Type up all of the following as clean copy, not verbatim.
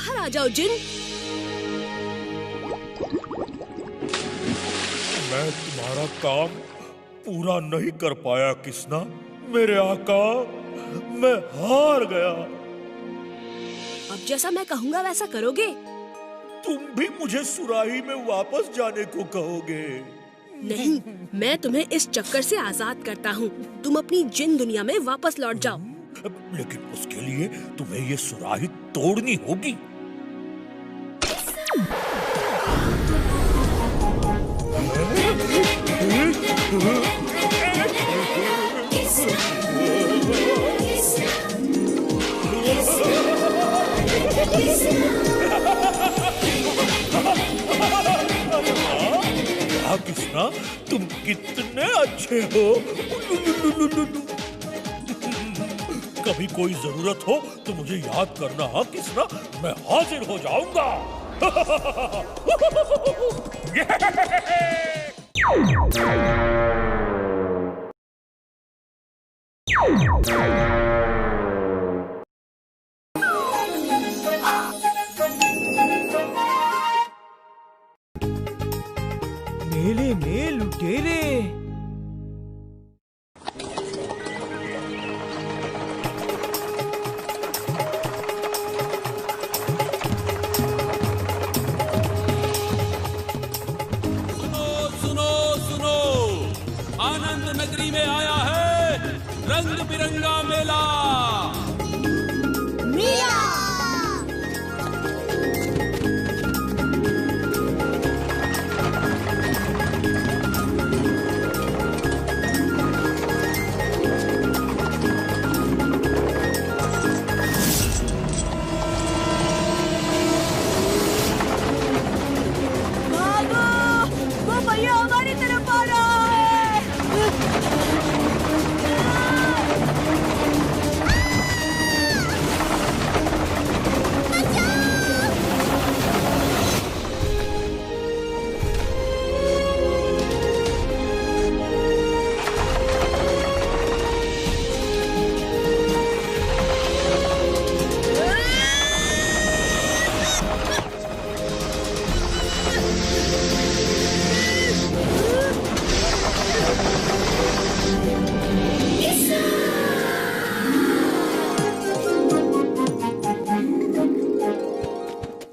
बाहर आ जाओ जिन। मैं तुम्हारा काम पूरा नहीं कर पाया किसना, मेरे आका, मैं हार गया। अब जैसा मैं कहूँगा वैसा करोगे? तुम भी मुझे सुराही में वापस जाने को कहोगे? नहीं, मैं तुम्हें इस चक्कर से आजाद करता हूँ। तुम अपनी जिन दुनिया में वापस लौट जाओ। लेकिन उसके लिए तुम्हें ये सुराही तोड़नी होगी। किसना, तुम कितने अच्छे हो। कभी कोई जरूरत हो तो मुझे याद करना। हाँ किसना, मैं हाजिर हो जाऊंगा। मेले में लुटेरे। आनंद नगरी में आया है रंग बिरंगा मेला।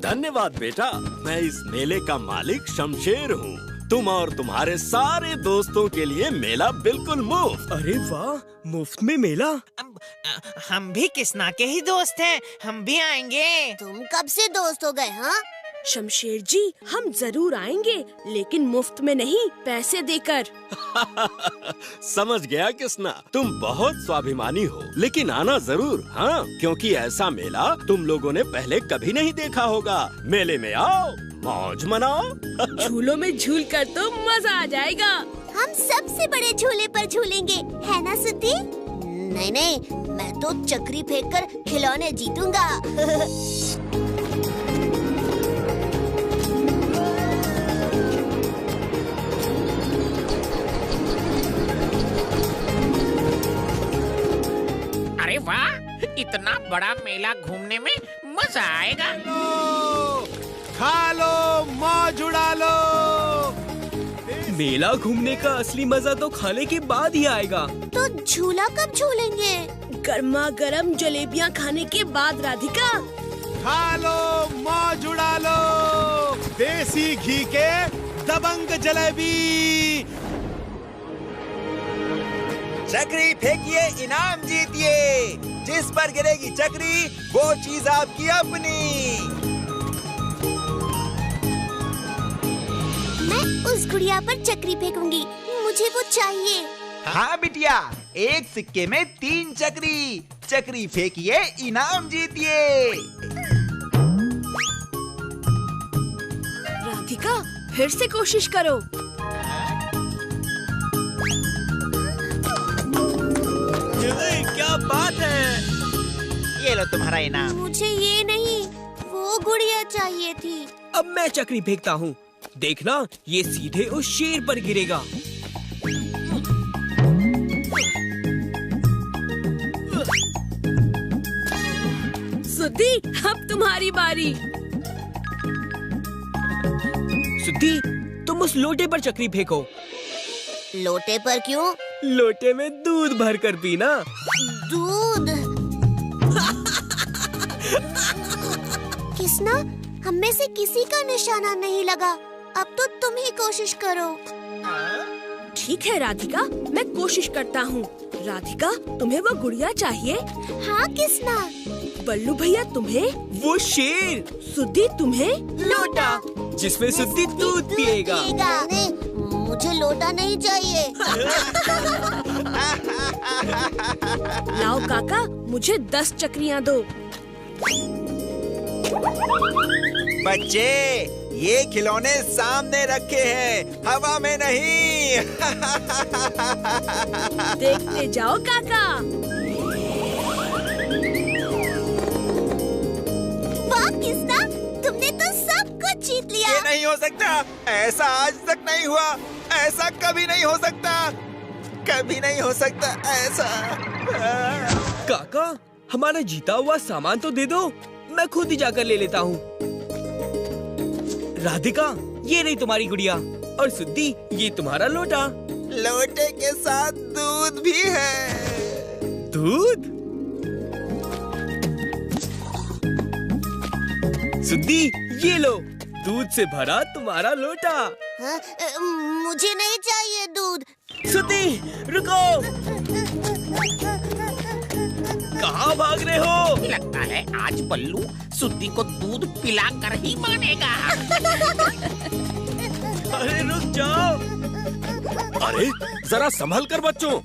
धन्यवाद बेटा, मैं इस मेले का मालिक शमशेर हूँ। तुम और तुम्हारे सारे दोस्तों के लिए मेला बिल्कुल मुफ्त। अरे वाह, मुफ्त में मेला। हम भी किसना के ही दोस्त हैं, हम भी आएंगे। तुम कब से दोस्त हो गए? हाँ शमशेर जी, हम जरूर आएंगे, लेकिन मुफ्त में नहीं, पैसे देकर। समझ गया किसना, तुम बहुत स्वाभिमानी हो, लेकिन आना जरूर। हाँ, क्योंकि ऐसा मेला तुम लोगों ने पहले कभी नहीं देखा होगा। मेले में आओ, मौज मनाओ। झूलों में झूल कर तो मजा आ जाएगा। हम सबसे बड़े झूले पर झूलेंगे, है ना सुती? नहीं नहीं, मैं तो चक्री फेंक कर खिलौने जीतूंगा। अरे वाह, इतना बड़ा मेला घूमने में मजा आएगा। खा लो, मौज उड़ा लो। मेला घूमने का असली मजा तो खाने के बाद ही आएगा। तो झूला कब झूलेंगे? गर्मा गर्म जलेबियाँ खाने के बाद राधिका। खा लो, मौज उड़ा लो। देसी घी के दबंग जलेबी। चक्री फेंकिए, इनाम जीतिए। जिस पर गिरेगी चक्री वो चीज आपकी अपनी। मैं उस गुड़िया पर चक्री फेंकूंगी, मुझे वो चाहिए। हाँ बिटिया, एक सिक्के में 3 चक्री। चक्री फेंकिए, इनाम जीतिए। राधिका, फिर से कोशिश करो। क्या बात है। ये लो तुम्हारा इनाम। मुझे ये नहीं, वो गुड़िया चाहिए थी। अब मैं चक्री फेंकता हूँ, देखना ये सीधे उस शेर पर गिरेगा। सुद्धि, अब तुम्हारी बारी। सुद्धि, तुम उस लोटे पर चक्री फेंको। लोटे पर क्यों? लोटे में दूध भर कर पीना। दूध? किसना, हम में से किसी का निशाना नहीं लगा। अब तो तुम ही कोशिश करो। ठीक है राधिका, मैं कोशिश करता हूँ। राधिका, तुम्हें वो गुड़िया चाहिए? हाँ किसना। बल्लू भैया तुम्हें? वो शेर। सुद्धि तुम्हें? लोटा जिसमें सुद्धि दूध पिएगा। नहीं, मुझे लोटा नहीं चाहिए। लाओ काका, मुझे 10 चक्रियाँ दो। बच्चे, ये खिलौने सामने रखे हैं, हवा में नहीं। देखते जाओ काका। वाह किसना, तुमने तो सब कुछ जीत लिया। ये नहीं हो सकता, ऐसा आज तक नहीं हुआ, ऐसा कभी नहीं हो सकता, कभी नहीं हो सकता ऐसा। काका, हमारा जीता हुआ सामान तो दे दो, मैं खुद ही जाकर ले लेता हूँ। राधिका, ये रही तुम्हारी गुड़िया, और सुद्धि, ये तुम्हारा लोटा। लोटे के साथ दूध भी है। दूध? सुद्धि, ये लो, दूध से भरा तुम्हारा लोटा। हाँ, मुझे नहीं चाहिए दूध। सुद्धि, रुको। कहाँ भाग रहे हो? लगता है आज बल्लू सुद्धि को दूध पिला कर ही मानेगा। अरे रुक जाओ। अरे जरा संभल कर बच्चों।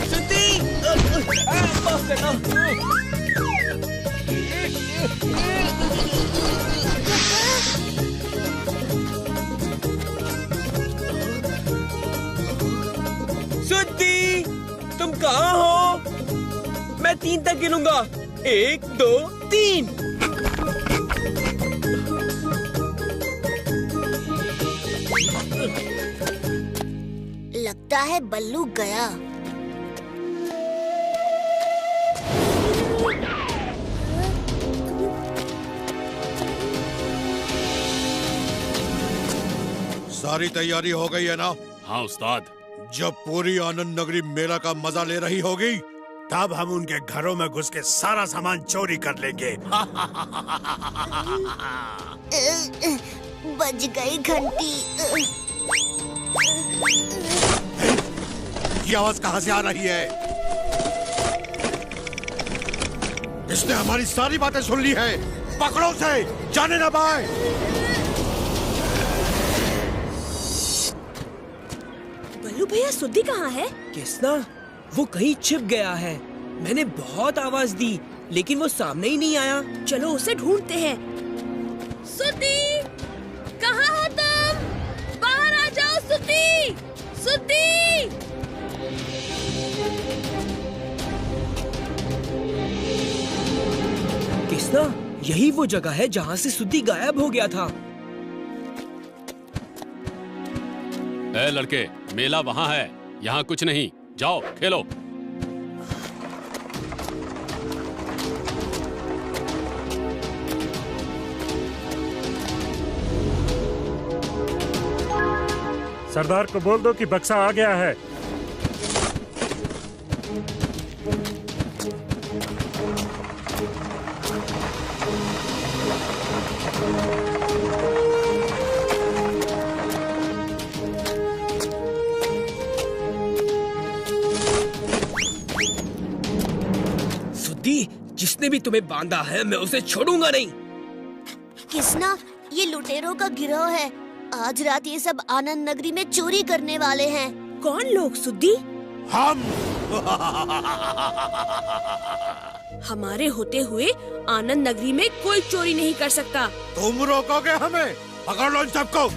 सुद्धि, माफ करना। सुद्धि, तुम कहाँ हो? मैं 3 तक गिनूंगा। 1, 2, 3। लगता है बल्लू गया। सारी तैयारी हो गई है ना? हाँ उस्ताद। जब पूरी आनंद नगरी मेला का मजा ले रही होगी, तब हम उनके घरों में घुस के सारा सामान चोरी कर लेंगे। बज गई घंटी। ये आवाज कहाँ से आ रही है? इसने हमारी सारी बातें सुन ली है। पकड़ो उसे, जाने ना पाए। बल्लू भैया, सुद्धि कहाँ है? किसना, वो कहीं छिप गया है। मैंने बहुत आवाज दी, लेकिन वो सामने ही नहीं आया। चलो उसे ढूंढते हैं। सुद्धि, कहाँ हो तुम? बाहर आ जाओ सुद्धि, सुद्धि। किसना, यही वो जगह है जहाँ से सुद्धि गायब हो गया था। ए लड़के, मेला वहाँ है, यहाँ कुछ नहीं, जाओ खेलो। सरदार को बोल दो कि बक्सा आ गया है। सुद्धि, जिसने भी तुम्हें बांधा है, मैं उसे छोड़ूंगा नहीं। किसना, ये लुटेरों का गिरोह है। आज रात ये सब आनंद नगरी में चोरी करने वाले हैं। कौन लोग सुद्धि? हम। हमारे होते हुए आनंद नगरी में कोई चोरी नहीं कर सकता। तुम रोकोगे हमें? पकड़ लो इन सबको।